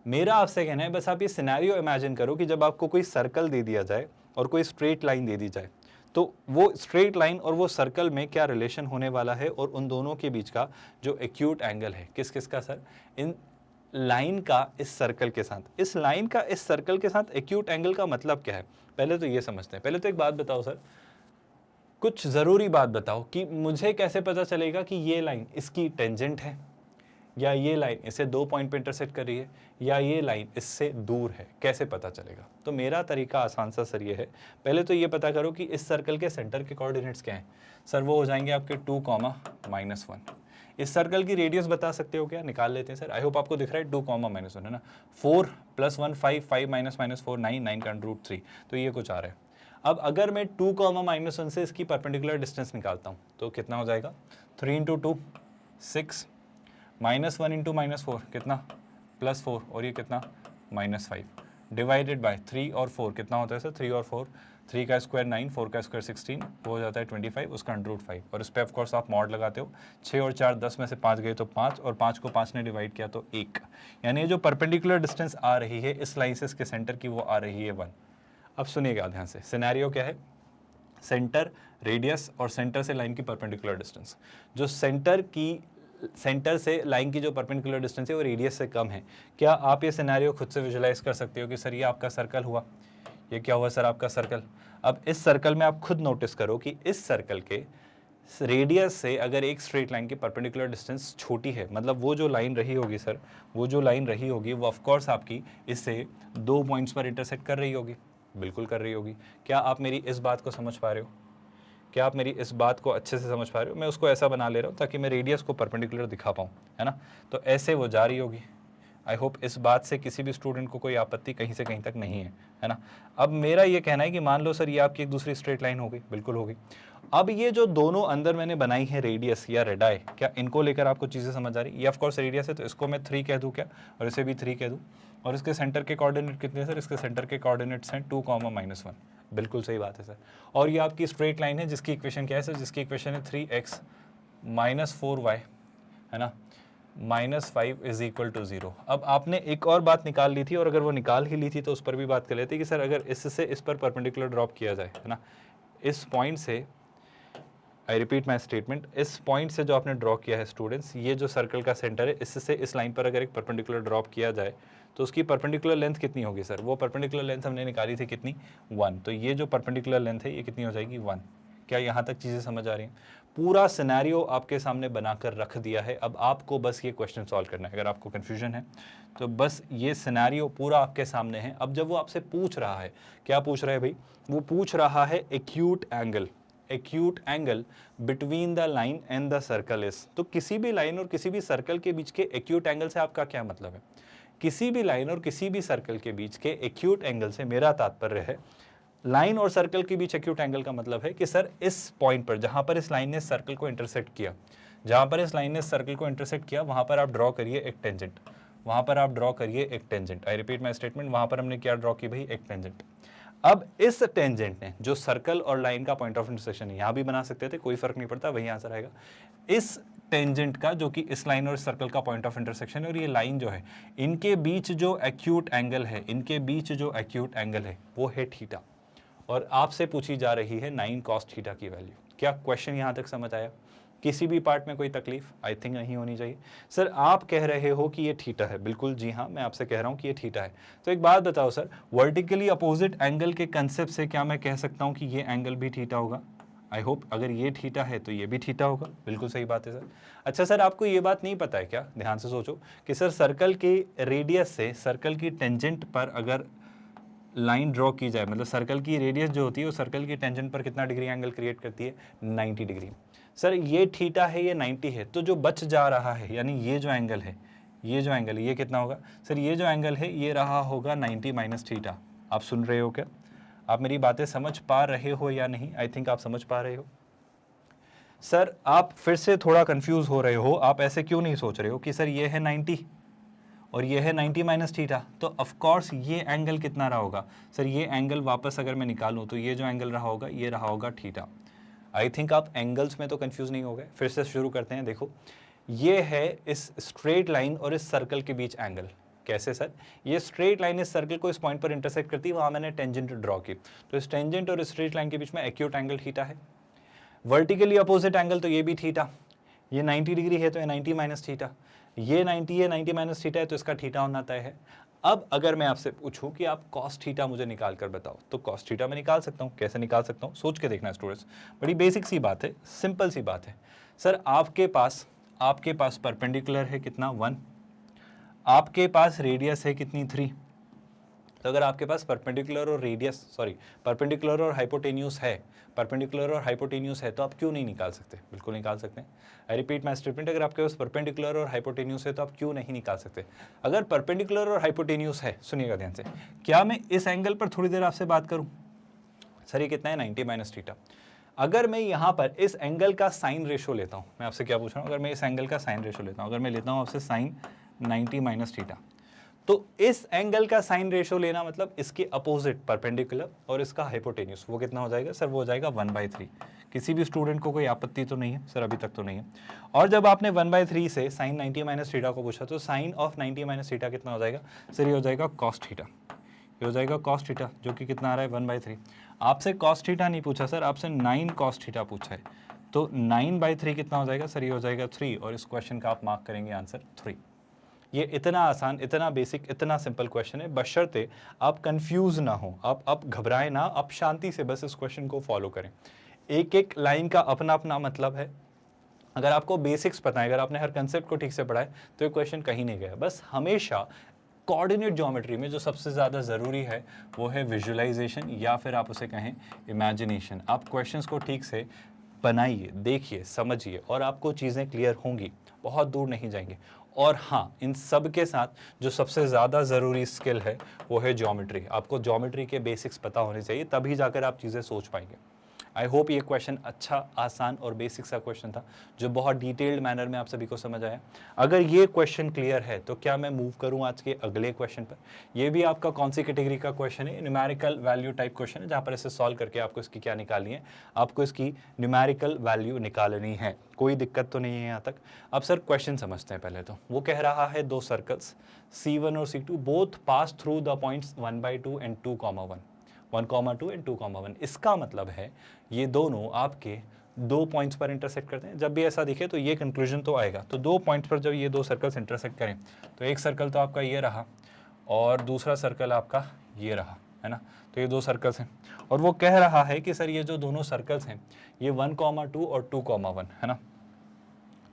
मेरा आपसे कहना है बस आप ये सिनेरियो इमेजिन करो कि जब आपको कोई सर्कल दे दिया जाए और कोई स्ट्रेट लाइन दे दी जाए, तो वो स्ट्रेट लाइन और वो सर्कल में क्या रिलेशन होने वाला है और उन दोनों के बीच का जो एक्यूट एंगल है, किस किस का सर, इन लाइन का इस सर्कल के साथ, इस लाइन का इस सर्कल के साथ एक्यूट एंगल का मतलब क्या है, पहले तो ये समझते हैं। पहले तो एक बात बताओ सर, कुछ ज़रूरी बात बताओ कि मुझे कैसे पता चलेगा कि ये लाइन इसकी टेंजेंट है, या ये लाइन इसे 2 पॉइंट पे इंटरसेक्ट कर रही है, या ये लाइन इससे दूर है, कैसे पता चलेगा? तो मेरा तरीका आसान सा सर ये है, पहले तो ये पता करो कि इस सर्कल के सेंटर के कोऑर्डिनेट्स क्या हैं। सर वो हो जाएंगे आपके 2, -1। इस सर्कल की रेडियस बता सकते हो क्या? निकाल लेते हैं सर। आई होप आपको दिख रहा है 2, -1 है ना। 4 + 1 5, 5 - -4 9, 9 का √3, तो ये कुछ आ रहा है। अब अगर मैं 2, -1 से इसकी परपेंडिकुलर डिस्टेंस निकालता हूँ तो कितना हो जाएगा, 3 × 2 6, -1 × -4 कितना, +4, और ये कितना, -5, डिवाइडेड बाय 3 और 4 कितना होता है सर, 3 और 4, 3 का स्क्वायर 9, 4 का स्क्वायर 16, वो हो जाता है 25, उसका √5, और इस पर ऑफकोर्स आप मॉड लगाते हो। 6 और 4 10 में से 5 गए तो 5, और 5 को 5 ने डिवाइड किया तो 1, यानी जो परपेंडिकुलर डिस्टेंस आ रही है इस लाइन से इसके सेंटर की, वो आ रही है 1। अब सुनिएगा ध्यान से, सिनेरियो क्या है, सेंटर, रेडियस और सेंटर से लाइन की परपेंडिकुलर डिस्टेंस। जो सेंटर से लाइन की जो परपेंडिकुलर डिस्टेंस है वो रेडियस से कम है। क्या आप ये सिनेरियो खुद से विजुलाइज कर सकते हो कि सर ये आपका सर्कल हुआ, ये क्या हुआ सर आपका सर्कल। अब इस सर्कल में आप खुद नोटिस करो कि इस सर्कल के रेडियस से अगर एक स्ट्रेट लाइन की परपेंडिकुलर डिस्टेंस छोटी है, मतलब वो जो लाइन रही होगी सर, वो जो लाइन रही होगी वो ऑफकोर्स आपकी इससे 2 पॉइंट्स पर इंटरसेक्ट कर रही होगी, बिल्कुल कर रही होगी। क्या आप मेरी इस बात को समझ पा रहे हो? क्या आप मेरी इस बात को अच्छे से समझ पा रहे हो? मैं उसको ऐसा बना ले रहा हूँ ताकि मैं रेडियस को परपेंडिकुलर दिखा पाऊँ, है ना। तो ऐसे वो जा रही होगी। आई होप इस बात से किसी भी स्टूडेंट को कोई आपत्ति कहीं से कहीं तक नहीं है ना। अब मेरा ये कहना है कि मान लो सर ये आपकी एक दूसरी स्ट्रेट लाइन हो गई, बिल्कुल होगी। अब ये जो दोनों अंदर मैंने बनाई है रेडियस या रेडाई, क्या इनको लेकर आपको चीज़ें समझ आ रही? ये ऑफकोर्स रेडियस है तो इसको मैं 3 कह दूँ क्या, और इसे भी 3 कह दूँ। और इसके सेंटर के कोऑर्डिनेट कितने हैं सर? इसके सेंटर के कोऑर्डिनेट्स हैं 2, -1। बिल्कुल सही बात है सर। और ये आपकी स्ट्रेट लाइन है जिसकी इक्वेशन क्या है सर? जिसकी इक्वेशन है 3x - 4y, है ना, -5 = 0। अब आपने एक और बात निकाल ली थी, और अगर वो निकाल ही ली थी तो उस पर भी बात कर लेते कि सर अगर इससे इस पर परपेंडिकुलर ड्रॉप किया जाए, है ना, इस पॉइंट से, आई रिपीट माई स्टेटमेंट, इस पॉइंट से जो आपने ड्रॉ किया है स्टूडेंट्स, ये जो सर्कल का सेंटर है, इससे इस लाइन पर अगर एक परपेंडिकुलर ड्रॉप किया जाए तो उसकी परपेंडिकुलर लेंथ कितनी होगी सर? वो परपेंडिकुलर लेंथ हमने निकाली थी कितनी, 1। तो ये जो परपेंडिकुलर लेंथ है ये कितनी हो जाएगी, 1। क्या यहाँ तक चीज़ें समझ आ रही हैं? पूरा सिनेरियो आपके सामने बनाकर रख दिया है। अब आपको बस ये क्वेश्चन सॉल्व करना है। अगर आपको कन्फ्यूजन है तो बस ये सिनेरियो पूरा आपके सामने है। अब जब वो आपसे पूछ रहा है, क्या पूछ रहा है भाई? वो पूछ रहा है acute angle between the line and the circle is. तो किसी भी लाइन और किसी भी सर्कल के बीच के एक्यूट एंगल से आपका क्या मतलब है? किसी भी लाइन और किसी भी सर्कल के बीच के एक्यूट एंगल से मेरा तात्पर्य है, लाइन और सर्कल के बीच एक्यूट एंगल का मतलब है कि सर इस पॉइंट पर, जहां पर इस लाइन ने सर्कल को इंटरसेक्ट किया, वहां पर आप ड्रॉ करिए एक tangent, I repeat my statement, वहां पर हमने क्या ड्रॉ की भाई? एक टेंजेंट। अब इस टेंजेंट ने, जो सर्कल और लाइन का पॉइंट ऑफ इंटरसेक्शन है, यहां भी बना सकते थे, कोई फर्क नहीं पड़ता, वही आंसर आएगा। इस टेंजेंट का, जो कि इस लाइन और सर्कल का पॉइंट ऑफ इंटरसेक्शन है, और ये लाइन जो है, इनके बीच जो एक्यूट एंगल है वो है थीटा। और आपसे पूछी जा रही है 9 cos थीटा की वैल्यू। क्या क्वेश्चन यहां तक समझ आया? किसी भी पार्ट में कोई तकलीफ आई थिंक नहीं होनी चाहिए। सर आप कह रहे हो कि ये थीटा है, बिल्कुल जी हाँ, मैं आपसे कह रहा हूँ कि ये थीटा है। तो एक बात बताओ सर, वर्टिकली अपोजिट एंगल के कंसेप्ट से क्या मैं कह सकता हूँ कि ये एंगल भी थीटा होगा? आई होप अगर ये थीटा है तो ये भी थीटा होगा। बिल्कुल सही बात है सर। अच्छा सर, आपको ये बात नहीं पता है क्या, ध्यान से सोचो, कि सर सर्कल के रेडियस से सर्कल की टेंजेंट पर अगर लाइन ड्रॉ की जाए, मतलब सर्कल की रेडियस जो होती है वो सर्कल की टेंजेंट पर कितना डिग्री एंगल क्रिएट करती है? 90 डिग्री। सर ये थीटा है, ये 90 है, तो जो बच जा रहा है यानी ये जो एंगल है, ये जो एंगल है ये कितना होगा? सर ये जो एंगल है ये रहा होगा 90 माइनस थीटा। आप सुन रहे हो क्या? आप मेरी बातें समझ पा रहे हो या नहीं? आई थिंक आप समझ पा रहे हो। सर आप फिर से थोड़ा कंफ्यूज हो रहे हो, आप ऐसे क्यों नहीं सोच रहे हो कि सर ये है 90 और ये है 90 माइनस थीटा, तो ऑफ कोर्स ये एंगल कितना रहा होगा? सर ये एंगल वापस अगर मैं निकालूं तो ये जो एंगल रहा होगा ये रहा होगा थीटा। आई थिंक आप एंगल्स में तो कंफ्यूज नहीं हो गए। फिर से शुरू करते हैं। देखो ये है इस स्ट्रेट लाइन और इस सर्कल के बीच एंगल। कैसे सर? ये स्ट्रेट लाइन इस सर्कल को इस पॉइंट पर इंटरसेक्ट करती है, वहां मैंने टेंजेंट ड्रॉ की, तो इस टेंजेंट और स्ट्रेट लाइन के बीच में एक्यूट एंगल थीटा है। वर्टिकली अपोजिट एंगल तो ये भी थीटा, ये 90 डिग्री है तो ये 90 माइनस थीटा, ये 90 है 90 माइनस थीटा है तो इसका थीटा होना तय है। अब अगर मैं आपसे पूछूं कि आप कॉस थीटा मुझे निकाल कर बताओ, तो कॉस थीटा मैं निकाल सकता हूं। कैसे निकाल सकता हूं? सोच के देखना स्टूडेंट्स, बड़ी बेसिक सी बात है, सिंपल सी बात है। सर आपके पास परपेंडिकुलर है कितना? 1, आपके पास रेडियस है कितनी? 3। तो अगर आपके पास परपेंडिकुलर और हाइपोटेन्यूस है, परपेंडिकुलर और हाइपोटेन्यूस है, तो आप क्यों नहीं निकाल सकते? बिल्कुल निकाल सकते हैं। आई रिपीट माय स्टेटमेंट, अगर आपके पास परपेंडिकुलर और हाइपोटेन्यूस है तो आप क्यों नहीं निकाल सकते? अगर परपेंडिकुलर और हाइपोटेन्यूस है, सुनिएगा ध्यान से, क्या मैं इस एंगल पर थोड़ी देर आपसे बात करूं? सर ये कितना है? 90 माइनस थीटा। अगर मैं यहाँ पर इस एंगल का साइन रेशो लेता हूँ, मैं आपसे क्या पूछ रहा हूँ, अगर मैं इस एंगल का साइन रेशो लेता हूँ, अगर मैं लेता हूँ आपसे साइन 90 माइनस थीटा, तो इस एंगल का साइन रेशो लेना मतलब इसके अपोजिट परपेंडिकुलर और इसका हाइपोटेन्यूस, वो कितना हो जाएगा? सर वो हो जाएगा 1/3। किसी भी स्टूडेंट को कोई आपत्ति तो नहीं है? सर अभी तक तो नहीं है। और जब आपने 1/3 से साइन 90 माइनस थीटा को पूछा, तो साइन ऑफ 90 माइनस थीटा कितना हो जाएगा? सर ये हो जाएगा कॉस थीटा, ये हो जाएगा कॉस थीटा, जो कि कितना आ रहा है? 1/3। आपसे कॉस थीटा नहीं पूछा सर, आपसे 9 कॉस थीटा पूछा है, तो 9/3 कितना हो जाएगा? सर ये हो जाएगा 3, और इस क्वेश्चन का आप मार्क करेंगे आंसर 3। ये इतना आसान, इतना बेसिक, इतना सिंपल क्वेश्चन है, बशर्ते आप कंफ्यूज ना हो, आप घबराएं ना, आप शांति से बस इस क्वेश्चन को फॉलो करें। एक एक लाइन का अपना अपना मतलब है। अगर आपको बेसिक्स पता है, अगर आपने हर कंसेप्ट को ठीक से पढ़ा है, तो ये क्वेश्चन कहीं नहीं गया। बस हमेशा कोऑर्डिनेट ज्योमेट्री में जो सबसे ज़्यादा ज़रूरी है वो है विजुअलाइजेशन, या फिर आप उसे कहें इमेजिनेशन। आप क्वेश्चंस को ठीक से बनाइए, देखिए, समझिए, और आपको चीज़ें क्लियर होंगी, बहुत दूर नहीं जाएंगे। और हाँ, इन सब के साथ जो सबसे ज़्यादा ज़रूरी स्किल है वो है ज्योमेट्री। आपको ज्योमेट्री के बेसिक्स पता होने चाहिए, तभी जाकर आप चीज़ें सोच पाएंगे। आई होप ये क्वेश्चन अच्छा, आसान और बेसिक सा क्वेश्चन था, जो बहुत डिटेल्ड मैनर में आप सभी को समझ आया। अगर ये क्वेश्चन क्लियर है तो क्या मैं मूव करूं आज के अगले क्वेश्चन पर। ये भी आपका कौन सी कैटेगरी का क्वेश्चन है? न्यूमेरिकल वैल्यू टाइप क्वेश्चन है, जहाँ पर इसे सॉल्व करके आपको इसकी क्या निकालनी है? आपको इसकी न्यूमेरिकल वैल्यू निकालनी है। कोई दिक्कत तो नहीं है यहाँ तक? अब सर क्वेश्चन समझते हैं पहले। तो वो कह रहा है दो सर्कल्स C1 और C2 both pass through the points 1/2 and 2,1, 1,2 and 2,1। इसका मतलब है ये दोनों आपके 2 पॉइंट्स पर इंटरसेक्ट करते हैं। जब भी ऐसा दिखे तो ये कंक्लूजन तो आएगा। तो 2 पॉइंट्स पर जब ये 2 सर्कल्स इंटरसेक्ट करें, तो एक सर्कल तो आपका ये रहा और दूसरा सर्कल आपका ये रहा, है ना? तो ये 2 सर्कल्स हैं, और वो कह रहा है कि सर ये जो दोनों सर्कल्स हैं ये 1,2 और 2,1, है ना?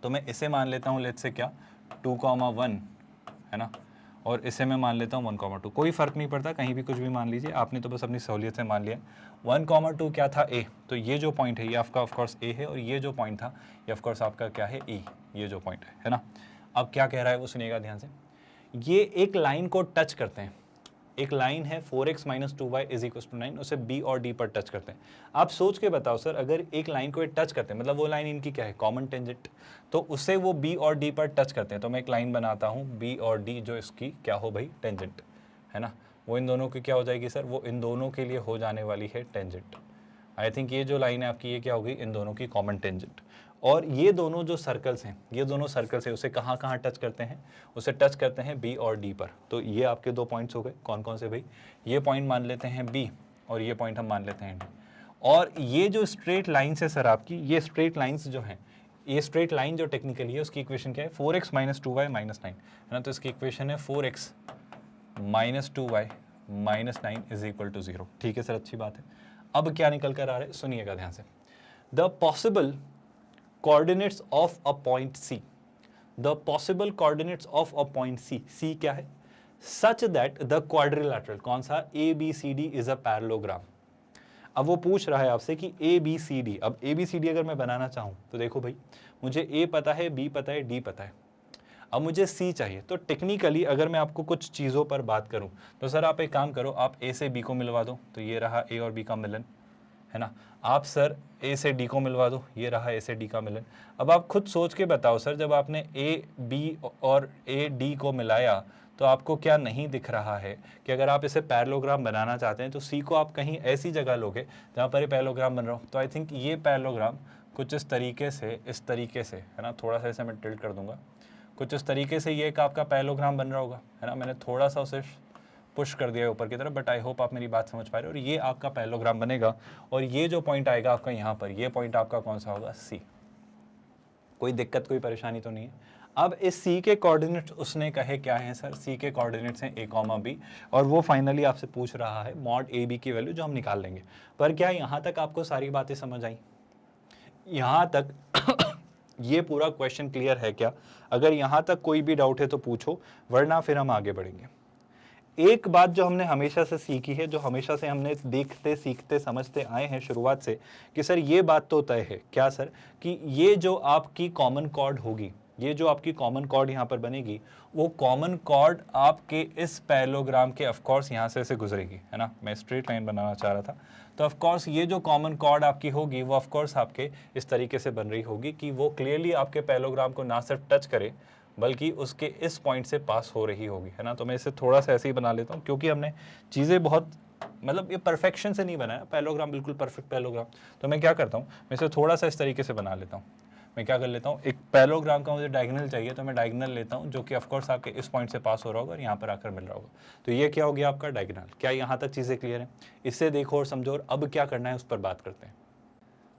तो मैं इसे मान लेता हूँ लेट्स से क्या 2,1, है ना, और इसे मैं मान लेता हूँ 1,2। कोई फर्क नहीं पड़ता, कहीं भी कुछ भी मान लीजिए, आपने तो बस अपनी सहूलियत से मान लिया। 1,2 क्या था? ए। तो ये जो पॉइंट है ये आपका ऑफकोर्स ए है, और ये जो पॉइंट था ये ऑफकोर्स आपका क्या है? ई। ये जो पॉइंट है ना? अब क्या कह रहा है वो सुनिएगा ध्यान से। ये एक लाइन को टच करते हैं, एक लाइन है 4x - 2y = 9, उसे B और D पर टच करते हैं। आप सोच के बताओ सर, अगर एक लाइन को टच करते हैं, मतलब वो लाइन इनकी क्या है? कॉमन टेंजेंट, तो उसे वो B और D पर टच करते हैं। तो मैं एक लाइन बनाता हूँ B और D, जो इसकी क्या हो भाई? टेंजेंट, है ना? वो इन दोनों की क्या हो जाएगी सर? वो इन दोनों के लिए हो जाने वाली है टेंजेंट। आई थिंक ये जो लाइन है आपकी, ये क्या होगी? इन दोनों की कॉमन टेंजेंट। और ये दोनों जो सर्कल्स हैं, ये दोनों सर्कल्स हैं, उसे कहाँ कहाँ टच करते हैं? उसे टच करते हैं B और D पर। तो ये आपके 2 पॉइंट्स हो गए। कौन कौन से भाई? ये पॉइंट मान लेते हैं B, और ये पॉइंट हम मान लेते हैं D। और ये जो स्ट्रेट लाइन्स है सर आपकी, ये स्ट्रेट लाइन्स जो हैं, ये स्ट्रेट लाइन जो टेक्निकली है उसकी इक्वेशन क्या है, 4x माइनस 2y माइनस 9 है ना, तो इसकी इक्वेशन है 4x minus 2y minus 9 is equal to 0। ठीक है सर, अच्छी बात है। अब क्या निकल कर आ रहा है, सुनिएगा ध्यान से। The possible coordinates of a point C, the possible coordinates of a point C, C क्या है, सच दैट द क्वाड्रिलैटरल, कौन सा, A B C D is a parallelogram. अब वो पूछ रहा है आपसे कि ए बी सी डी, अब ए बी सी डी अगर मैं बनाना चाहूं तो देखो भाई, मुझे ए पता है, बी पता है, डी पता है, अब मुझे सी चाहिए। तो टेक्निकली अगर मैं आपको कुछ चीज़ों पर बात करूं तो सर आप एक काम करो, आप ए से बी को मिलवा दो, तो ये रहा ए और बी का मिलन, है ना। आप सर ए से डी को मिलवा दो, ये रहा ए से डी का मिलन। अब आप खुद सोच के बताओ सर, जब आपने ए बी और ए डी को मिलाया तो आपको क्या नहीं दिख रहा है कि अगर आप इसे पैरेललोग्राम बनाना चाहते हैं तो सी को आप कहीं ऐसी जगह लोगे जहाँ पर ये पैरेललोग्राम बन रहा हो। तो आई थिंक ये पैरेललोग्राम कुछ इस तरीके से, है ना, थोड़ा सा इसे मैं टिल्ट कर दूंगा, कुछ इस तरीके से ये एक आपका पैरेललोग्राम बन रहा होगा, है ना। मैंने थोड़ा सा उसे पुश कर दिया ऊपर की तरफ, बट आई होप आप मेरी बात समझ पा रहे हो। और ये आपका पैरेललोग्राम बनेगा और ये जो पॉइंट आएगा आपका यहाँ पर, ये पॉइंट आपका कौन सा होगा, सी। कोई दिक्कत, कोई परेशानी तो नहीं है। अब इस सी के कोऑर्डिनेट्स उसने कहे क्या हैं सर, सी के कोऑर्डिनेट्स हैं a कॉमा बी, और वो फाइनली आपसे पूछ रहा है मॉड ए बी की वैल्यू जो हम निकाल लेंगे। पर क्या यहाँ तक आपको सारी बातें समझ आई, यहाँ तक ये पूरा क्वेश्चन क्लियर है क्या? अगर यहाँ तक कोई भी डाउट है तो पूछो, वरना फिर हम आगे बढ़ेंगे। एक बात जो हमने हमेशा से सीखी है, जो हमेशा से हमने देखते सीखते समझते आए हैं शुरुआत से, कि सर ये बात तो तय है क्या सर, कि ये जो आपकी कॉमन कॉर्ड होगी, ये जो आपकी कॉमन कॉर्ड यहाँ पर बनेगी, वो कॉमन कॉर्ड आपके इस पैरेललोग्राम के ऑफ कोर्स यहाँ से गुजरेगी, है ना। मैं स्ट्रेट लाइन बनाना चाह रहा था, तो ऑफ कोर्स ये जो कॉमन कॉर्ड आपकी होगी वो ऑफ कोर्स आपके इस तरीके से बन रही होगी कि वो क्लियरली आपके पैरेललोग्राम को ना सिर्फ टच करे बल्कि उसके इस पॉइंट से पास हो रही होगी, है ना। तो मैं इसे थोड़ा सा ऐसे ही बना लेता हूँ, क्योंकि हमने चीज़ें बहुत, मतलब ये परफेक्शन से नहीं बनाया पैरेललोग्राम, बिल्कुल परफेक्ट पैरेललोग्राम। तो मैं क्या करता हूँ, मैं इसे थोड़ा सा इस तरीके से बना लेता हूँ। मैं क्या कर लेता हूँ, एक पैरेललोग्राम का मुझे डायगोनल चाहिए, तो मैं डायगोनल लेता हूँ जो कि ऑफ कोर्स आपके इस पॉइंट से पास हो रहा होगा और यहाँ पर आकर मिल रहा होगा। तो ये क्या हो गया आपका डायगोनल। क्या यहाँ तक चीज़ें क्लियर हैं? इससे देखो और समझो, और अब क्या करना है उस पर बात करते हैं।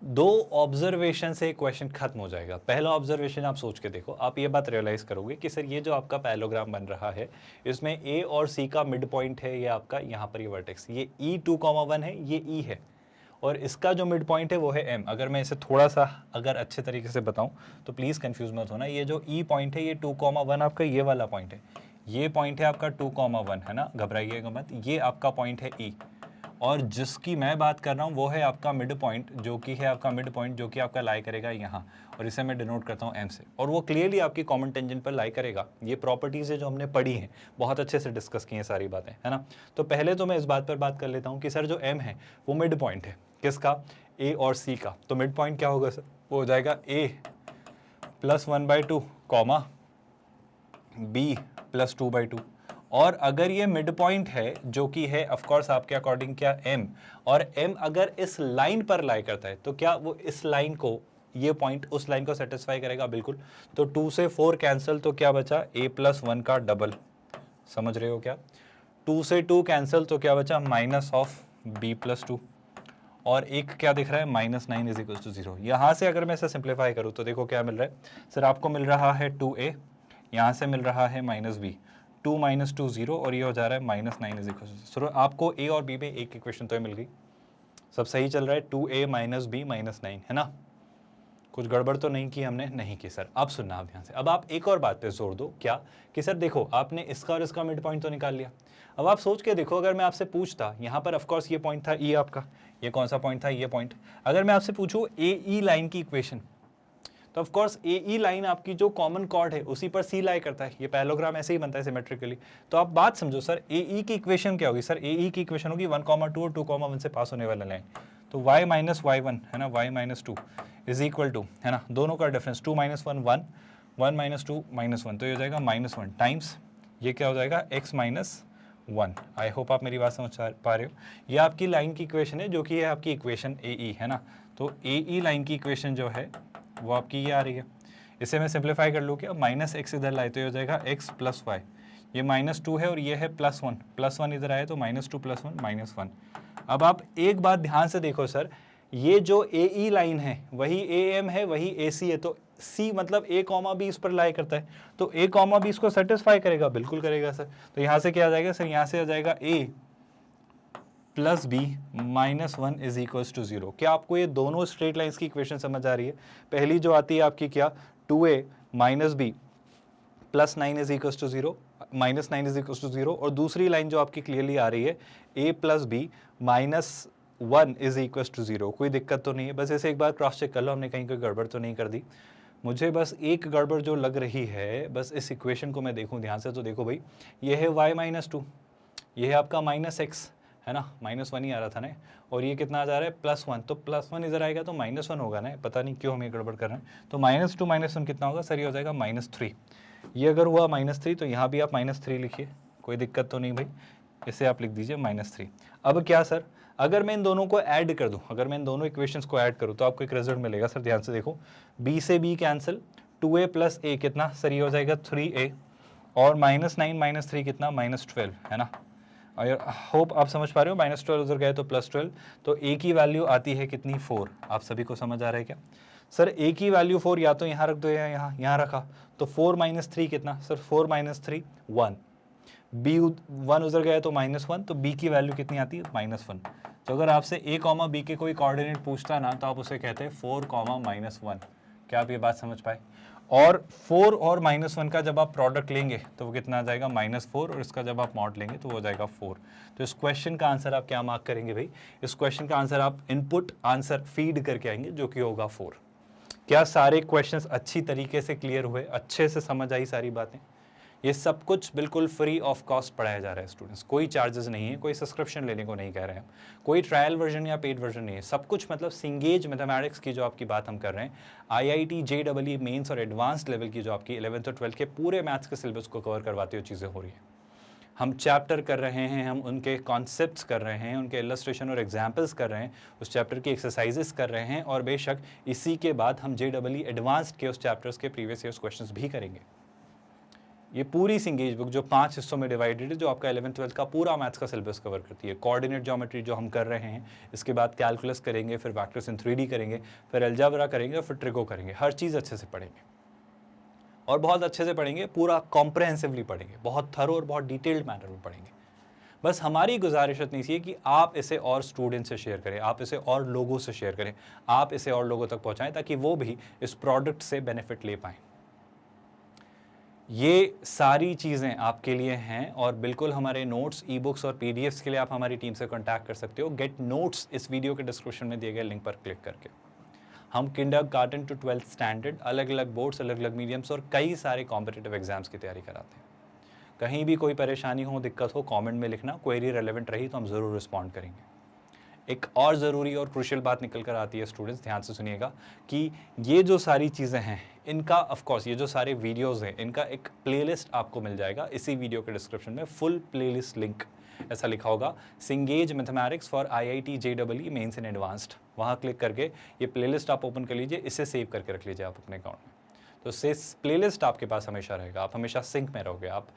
दो ऑब्जर्वेशन से क्वेश्चन खत्म हो जाएगा। पहला ऑब्जर्वेशन आप सोच के देखो, आप ये बात रियलाइज करोगे कि सर ये जो आपका पैरेललोग्राम बन रहा है, इसमें ए और सी का मिड पॉइंट है, ये आपका यहाँ पर ये वर्टेक्स, ये E2,1 है, ये E है, और इसका जो मिड पॉइंट है वो है M। अगर मैं इसे थोड़ा सा अगर अच्छे तरीके से बताऊं तो प्लीज़ कंफ्यूज मत होना, ये जो E पॉइंट है ये 2,1 आपका ये वाला पॉइंट है, ये पॉइंट है आपका 2,1, है ना, घबराइएगा मत, ये आपका पॉइंट है E, और जिसकी मैं बात कर रहा हूँ वो है आपका मिड पॉइंट, जो कि है आपका मिड पॉइंट जो कि आपका लाई करेगा यहाँ, और इसे मैं डिनोट करता हूँ M से, और वो क्लियरली आपकी कॉमन टेंजेंट पर लाई करेगा। ये प्रॉपर्टीज़ है जो हमने पढ़ी हैं, बहुत अच्छे से डिस्कस की हैं सारी बातें, है ना। तो पहले तो मैं इस बात पर बात कर लेता हूँ कि सर जो M है वो मिड पॉइंट है, किसका, A और C का। तो मिड पॉइंट क्या होगा सर, वो हो जाएगा A + 1/2 कॉमा B + 2/2। और अगर ये मिड पॉइंट है जो कि है ऑफ कोर्स आपके अकॉर्डिंग क्या M, और M अगर इस लाइन पर लाई करता है तो क्या वो इस लाइन को, ये पॉइंट उस लाइन को सेटिस्फाई करेगा? बिल्कुल। तो 2 से 4 कैंसिल, तो क्या बचा, A + 1 का डबल, समझ रहे हो क्या। 2 से 2 कैंसिल, तो क्या बचा, -B + 2, और एक क्या दिख रहा है, -9 = 0। यहाँ से अगर मैं इसे सिंप्लीफाई करूँ तो देखो क्या मिल रहा है सर, आपको मिल रहा है 2A, यहाँ से मिल रहा है -B, 2 - 2 0, और ये हो जा रहा है -9 = 0। आपको A और B में एक इक्वेशन तो मिल गई, सब सही चल रहा है, 2A - B - 9, है ना। कुछ गड़बड़ तो नहीं की हमने, नहीं की सर। अब सुनना आप ध्यान से, अब आप एक और बात पे जोर दो, क्या कि सर देखो आपने इसका और इसका मिड पॉइंट तो निकाल लिया। अब आप सोच के देखो, अगर मैं आपसे पूछता, यहाँ पर ऑफ कोर्स ये पॉइंट था E आपका, ये कौन सा पॉइंट था, ये पॉइंट। अगर मैं आपसे पूछूं AE लाइन की इक्वेशन, तो ऑफ कोर्स AE लाइन आपकी जो कॉमन कॉर्ड है उसी पर C लाई करता है, ये पैरेललोग्राम ऐसे ही बनता है सिमेट्रिकली। तो आप बात समझो सर, AE की इक्वेशन क्या होगी सर, AE की इक्वेशन होगी 1,2 और 2,1 से पास होने वाला लाइन, तो y - y1, है ना, y - 2 इज इक्वल टू, है ना, दोनों का डिफरेंस 2 - 1 1, 1 - 2 -1, तो ये हो जाएगा -1 टाइम्स ये क्या हो जाएगा, x - 1। आई होप आप मेरी बात समझ पा रहे हो। ये आपकी लाइन की इक्वेशन है जो कि है आपकी इक्वेशन AE, है ना। तो AE लाइन की इक्वेशन जो है वो आपकी ये आ रही है। इसे मैं सिंप्लीफाई कर लूँ क्या, -x इधर लाए तो ये हो जाएगा x + y, ये -2 है और ये है +1 इधर आए तो -2 + 1 -1। अब आप एक बात ध्यान से देखो सर, ये जो AE लाइन है वही AM है, वही AC है, तो सी मतलब a कॉमा बी इस पर लाई करता है, तो a कॉमा बी इसको सेटिस्फाई करेगा, बिल्कुल करेगा सर। तो यहाँ से क्या आ जाएगा सर, यहाँ से आ जाएगा a plus B minus 1 is equals to 0। क्या आपको ये दोनों स्ट्रेट लाइंस की इक्वेशन समझ आ रही है? पहली जो आती है आपकी क्या, 2a minus B plus 9 is equals to 0, minus 9 is equals to 0, और दूसरी लाइन जो आपकी क्लियरली आ रही है a plus B minus 1 is equals to 0। कोई दिक्कत तो नहीं है, बस ऐसे एक बार क्रॉस चेक कर लो हमने कहीं कोई गड़बड़ तो नहीं कर दी। मुझे बस एक गड़बड़ जो लग रही है, बस इस इक्वेशन को मैं देखूं ध्यान से, तो देखो भाई ये है y माइनस 2, ये है आपका माइनस एक्स, है ना, माइनस 1 ही आ रहा था ना, और ये कितना आ जा रहा है प्लस 1, तो प्लस 1 इधर आएगा तो माइनस 1 होगा ना, पता नहीं क्यों हम ये गड़बड़ कर रहे हैं। तो माइनस 2 माइनस 1 कितना होगा सर, ये हो जाएगा माइनस 3। ये अगर हुआ माइनस 3 तो यहाँ भी आप माइनस 3 लिखिए, कोई दिक्कत तो नहीं भाई, इसे आप लिख दीजिए माइनस 3। अब क्या सर, अगर मैं इन दोनों को ऐड कर दूं, अगर मैं इन दोनों इक्वेशंस को ऐड करूं तो आपको एक रिजल्ट मिलेगा सर, ध्यान से देखो, b से b cancel, 2a plus a कितना सर, ये हो जाएगा 3a, और माइनस 9 माइनस 3 कितना माइनस 12, है ना। और होप आप समझ पा रहे हो, माइनस 12 उधर गए तो प्लस 12, तो a की वैल्यू आती है कितनी 4। आप सभी को समझ आ रहा है क्या सर, a की वैल्यू 4 या तो यहाँ रख दो या यहाँ रखा, तो 4 माइनस 3 कितना सर, 4 माइनस 3 1, b 1 उधर गया तो माइनस 1, तो b की वैल्यू कितनी आती है माइनस 1। तो अगर आपसे a कॉमा b के कोई कोऑर्डिनेट पूछता है ना, तो आप उसे कहते हैं 4 कॉमा माइनस 1। क्या आप ये बात समझ पाए? और 4 और माइनस 1 का जब आप प्रोडक्ट लेंगे तो वो कितना आ जाएगा माइनस 4, और इसका जब आप मॉड लेंगे तो वो हो जाएगा 4। तो इस क्वेश्चन का आंसर आप क्या मार्क करेंगे भाई, इस क्वेश्चन का आंसर आप इनपुट आंसर फीड करके आएंगे, जो कि होगा 4। क्या सारे क्वेश्चंस अच्छी तरीके से क्लियर हुए, अच्छे से समझ आई सारी बातें? ये सब कुछ बिल्कुल फ्री ऑफ कॉस्ट पढ़ाया जा रहा है स्टूडेंट्स, कोई चार्जेस नहीं है, कोई सब्सक्रिप्शन लेने को नहीं कह रहे हैं, कोई ट्रायल वर्जन या पेड वर्जन नहीं है, सब कुछ मतलब सिंगेज मैथमेटिक्स की जो आपकी बात हम कर रहे हैं, IIT JEE मेंस और एडवांस्ड लेवल की जो आपकी 11th और 12th के पूरे मैथ्स के सिलेबस को कवर करवाते हुए चीज़ें हो रही हैं। हम चैप्टर कर रहे हैं, हम उनके कॉन्सेप्ट्स कर रहे हैं, उनके इलस्ट्रेशन और एग्जाम्पल्स कर रहे हैं, उस चैप्टर की एक्सरसाइजेस कर रहे हैं, और बेशक इसी के बाद हम JEE एडवांस्ड के उस चैप्टर्स के प्रीवियस ईयर्स क्वेश्चंस भी करेंगे। ये पूरी सिंगेज बुक जो 5 हिस्सों में डिवाइडेड है, जो आपका 11th 12th का पूरा मैथ्स का सिलेबस कवर करती है। कोऑर्डिनेट ज्योमेट्री जो हम कर रहे हैं, इसके बाद कैलकुलस करेंगे, फिर वेक्टर्स इन 3D करेंगे, फिर अलजेब्रा करेंगे, और फिर ट्रिको करेंगे। हर चीज़ अच्छे से पढ़ेंगे और बहुत अच्छे से पढ़ेंगे, पूरा कॉम्प्रहेंसिवली पढ़ेंगे, बहुत थरो और बहुत डिटेल्ड मैनर में पढ़ेंगे। बस हमारी गुजारिश इतनी सी है कि आप इसे और स्टूडेंट से शेयर करें, आप इसे और लोगों से शेयर करें, आप इसे और लोगों तक पहुँचाएँ, ताकि वो भी इस प्रोडक्ट से बेनिफिट ले पाएँ। ये सारी चीज़ें आपके लिए हैं, और बिल्कुल हमारे नोट्स, ई बुक्स और PDFs के लिए आप हमारी टीम से कांटेक्ट कर सकते हो। गेट नोट्स इस वीडियो के डिस्क्रिप्शन में दिए गए लिंक पर क्लिक करके। हम किंडरगार्टन टू 12th स्टैंडर्ड अलग अलग बोर्ड्स, अलग अलग मीडियम्स और कई सारे कॉम्पिटिटिव एग्जाम्स की तैयारी कराते हैं। कहीं भी कोई परेशानी हो, दिक्कत हो, कमेंट में लिखना, क्वेरी रेलेवेंट रही तो हम ज़रूर रिस्पॉन्ड करेंगे। एक और ज़रूरी और क्रूशियल बात निकल कर आती है स्टूडेंट्स, ध्यान से सुनिएगा, कि ये जो सारी चीज़ें हैं, इनका ऑफ कोर्स ये जो सारे वीडियोस हैं, इनका एक प्लेलिस्ट आपको मिल जाएगा इसी वीडियो के डिस्क्रिप्शन में। फुल प्लेलिस्ट लिंक ऐसा लिखा होगा, Cengage mathematics for IIT JEE mains and advanced. वहाँ क्लिक करके ये प्लेलिस्ट आप ओपन कर लीजिए, इसे सेव करके रख लीजिए आप अपने अकाउंट में। तो से प्लेलिस्ट आपके पास हमेशा रहेगा, आप हमेशा सिंक में रहोगे, आप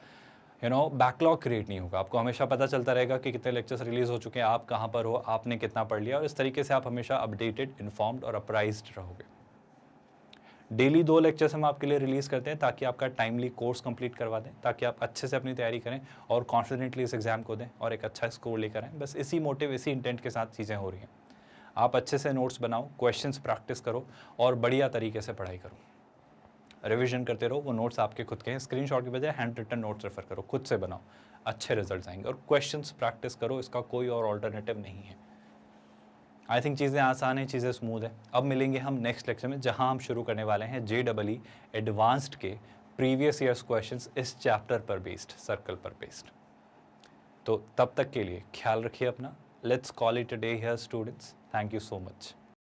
बैकलॉग क्रिएट नहीं होगा, आपको हमेशा पता चलता रहेगा कि कितने लेक्चर्स रिलीज हो चुके हैं, आप कहाँ पर हो, आपने कितना पढ़ लिया, और इस तरीके से आप हमेशा अपडेटेड, इन्फॉर्म्ड और अप्राइज्ड रहोगे। डेली 2 लेक्चर्स हम आपके लिए रिलीज़ करते हैं, ताकि आपका टाइमली कोर्स कंप्लीट करवा दें, ताकि आप अच्छे से अपनी तैयारी करें और कॉन्फिडेंटली इस एग्जाम को दें और एक अच्छा स्कोर लेकर आएँ। बस इसी मोटिव, इसी इंटेंट के साथ चीज़ें हो रही हैं। आप अच्छे से नोट्स बनाओ, क्वेश्चंस प्रैक्टिस करो और बढ़िया तरीके से पढ़ाई करो, रिवीजन करते रहो। वो नोट्स आपके खुद के हैं, स्क्रीनशॉट की बजाय हैंड रिटन नोट्स रेफर करो, खुद से बनाओ, अच्छे रिजल्ट्स आएंगे। और क्वेश्चंस प्रैक्टिस करो, इसका कोई और ऑल्टरनेटिव नहीं है। आई थिंक चीज़ें आसान हैं, चीज़ें स्मूथ हैं। अब मिलेंगे हम नेक्स्ट लेक्चर में, जहां हम शुरू करने वाले हैं JEE एडवांस्ड के प्रीवियस ईयर्स क्वेश्चंस इस चैप्टर पर बेस्ड, सर्कल पर बेस्ड। तो तब तक के लिए ख्याल रखिए अपना। Let's call it a day here students. Thank you so much.